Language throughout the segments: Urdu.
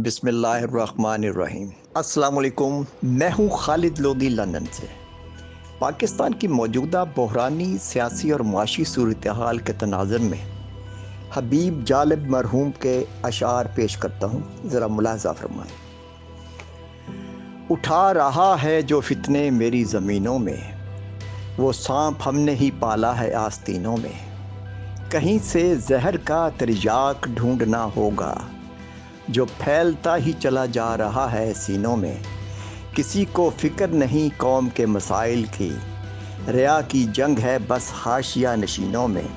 بسم اللہ الرحمن الرحیم۔ السلام علیکم، میں ہوں خالد لودھی لندن سے۔ پاکستان کی موجودہ بحرانی سیاسی اور معاشی صورتحال کے تناظر میں حبیب جالب مرحوم کے اشعار پیش کرتا ہوں، ذرا ملاحظہ فرمائیں۔ اٹھا رہا ہے جو فتنے میری زمینوں میں، وہ سانپ ہم نے ہی پالا ہے آستینوں میں۔ کہیں سے زہر کا تریاق ڈھونڈنا ہوگا، جو پھیلتا ہی چلا جا رہا ہے سینوں میں۔ کسی کو فکر نہیں قوم کے مسائل کی، ریا کی جنگ ہے بس حاشیہ نشینوں میں۔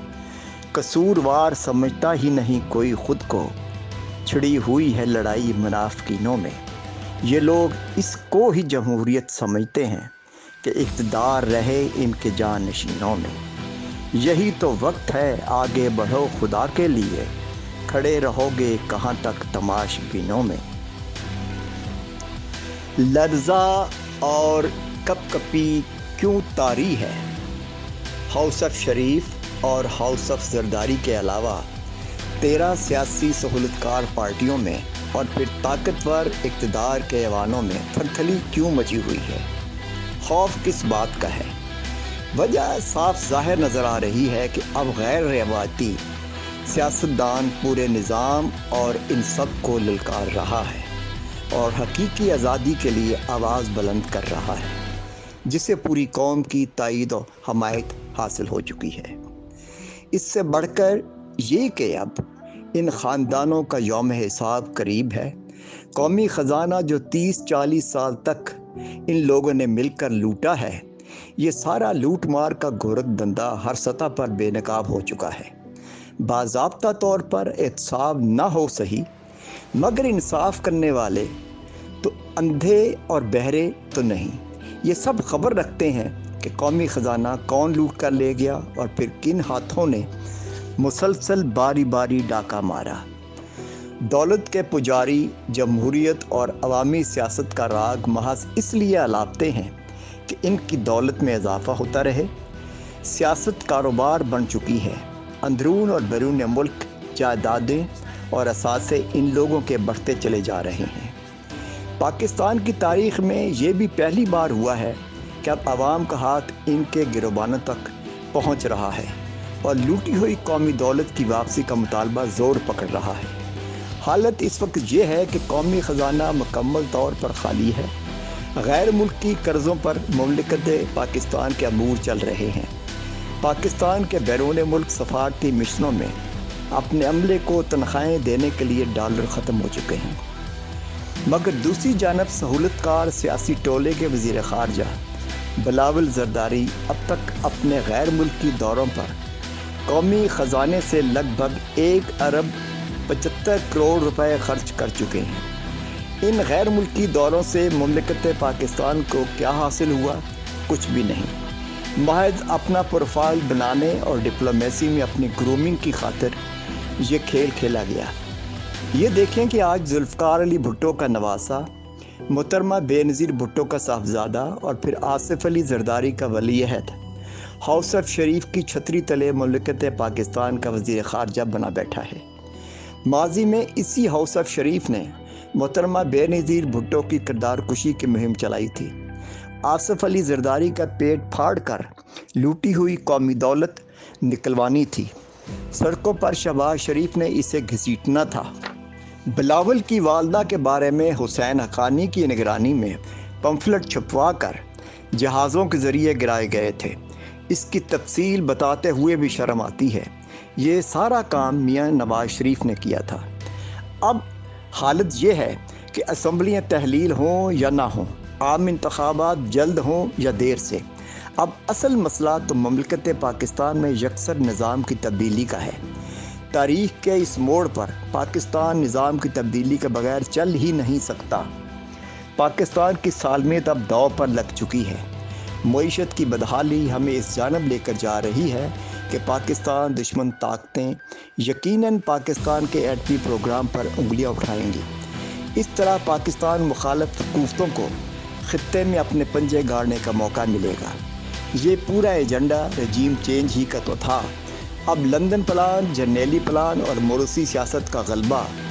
قصوروار سمجھتا ہی نہیں کوئی خود کو، چھڑی ہوئی ہے لڑائی منافقینوں میں۔ یہ لوگ اس کو ہی جمہوریت سمجھتے ہیں کہ اقتدار رہے ان کے جانشینوں میں۔ یہی تو وقت ہے آگے بڑھو خدا کے لیے، کھڑے رہو گے کہاں تک تماش بینوں میں۔ لرزہ اور کپ کپی کیوں طاری ہے، ہاؤس آف شریف اور ہاؤس آف زرداری کے علاوہ 13 سیاسی سہولتکار پارٹیوں میں اور پھر طاقتور اقتدار کے ایوانوں میں تھلتھلی کیوں مچی ہوئی ہے؟ خوف کس بات کا ہے؟ وجہ صاف ظاہر نظر آ رہی ہے کہ اب غیر روایتی سیاستدان پورے نظام اور ان سب کو للکار رہا ہے اور حقیقی آزادی کے لیے آواز بلند کر رہا ہے، جسے پوری قوم کی تائید و حمایت حاصل ہو چکی ہے۔ اس سے بڑھ کر یہ کہ اب ان خاندانوں کا یوم حساب قریب ہے۔ قومی خزانہ جو 30-40 سال تک ان لوگوں نے مل کر لوٹا ہے، یہ سارا لوٹ مار کا گورکھ دھندا ہر سطح پر بے نقاب ہو چکا ہے۔ باضابطہ طور پر احتساب نہ ہو سہی، مگر انصاف کرنے والے تو اندھے اور بہرے تو نہیں، یہ سب خبر رکھتے ہیں کہ قومی خزانہ کون لوٹ کر لے گیا اور پھر کن ہاتھوں نے مسلسل باری باری ڈاکہ مارا۔ دولت کے پجاری جمہوریت اور عوامی سیاست کا راگ محض اس لیے الاپتے ہیں کہ ان کی دولت میں اضافہ ہوتا رہے۔ سیاست کاروبار بن چکی ہے، اندرون اور بیرون ملک جائیدادیں اور اثاثے ان لوگوں کے بڑھتے چلے جا رہے ہیں۔ پاکستان کی تاریخ میں یہ بھی پہلی بار ہوا ہے کہ اب عوام کا ہاتھ ان کے گروبانوں تک پہنچ رہا ہے اور لوٹی ہوئی قومی دولت کی واپسی کا مطالبہ زور پکڑ رہا ہے۔ حالت اس وقت یہ ہے کہ قومی خزانہ مکمل طور پر خالی ہے، غیر ملکی قرضوں پر مملکت پاکستان کے امور چل رہے ہیں۔ پاکستان کے بیرون ملک سفارتی مشنوں میں اپنے عملے کو تنخواہیں دینے کے لیے ڈالر ختم ہو چکے ہیں، مگر دوسری جانب سہولتکار سیاسی ٹولے کے وزیر خارجہ بلاول زرداری اب تک اپنے غیر ملکی دوروں پر قومی خزانے سے لگ بھگ 1 ارب 75 کروڑ روپے خرچ کر چکے ہیں۔ ان غیر ملکی دوروں سے مملکت پاکستان کو کیا حاصل ہوا؟ کچھ بھی نہیں، محض اپنا پروفائل بنانے اور ڈپلومیسی میں اپنی گرومنگ کی خاطر یہ کھیل کھیلا گیا۔ یہ دیکھیں کہ آج ذوالفقار علی بھٹو کا نواسہ، محترمہ بے نظیر بھٹو کا صاحبزادہ اور پھر آصف علی زرداری کا ولی عہد ہاؤس آف شریف کی چھتری تلے مملکت پاکستان کا وزیر خارجہ بنا بیٹھا ہے۔ ماضی میں اسی ہاؤس آف شریف نے محترمہ بے نظیر بھٹو کی کردار کشی کی مہم چلائی تھی۔ آصف علی زرداری کا پیٹ پھاڑ کر لوٹی ہوئی قومی دولت نکلوانی تھی، سڑکوں پر شہباز شریف نے اسے گھسیٹنا تھا۔ بلاول کی والدہ کے بارے میں حسین حقانی کی نگرانی میں پمفلٹ چھپوا کر جہازوں کے ذریعے گرائے گئے تھے۔ اس کی تفصیل بتاتے ہوئے بھی شرم آتی ہے، یہ سارا کام میاں نواز شریف نے کیا تھا۔ اب حالت یہ ہے کہ اسمبلیاں تحلیل ہوں یا نہ ہوں، عام انتخابات جلد ہوں یا دیر سے، اب اصل مسئلہ تو مملکت پاکستان میں یکسر نظام کی تبدیلی کا ہے۔ تاریخ کے اس موڑ پر پاکستان نظام کی تبدیلی کے بغیر چل ہی نہیں سکتا۔ پاکستان کی سالمیت اب داؤ پر لگ چکی ہے۔ معیشت کی بدحالی ہمیں اس جانب لے کر جا رہی ہے کہ پاکستان دشمن طاقتیں یقیناً پاکستان کے ایٹمی پروگرام پر انگلیاں اٹھائیں گی۔ اس طرح پاکستان مخالف قوتوں کو خطے میں اپنے پنجے گاڑنے کا موقع ملے گا۔ یہ پورا ایجنڈا رجیم چینج ہی کا تو تھا۔ اب لندن پلان، جرنیلی پلان اور موروثی سیاست کا غلبہ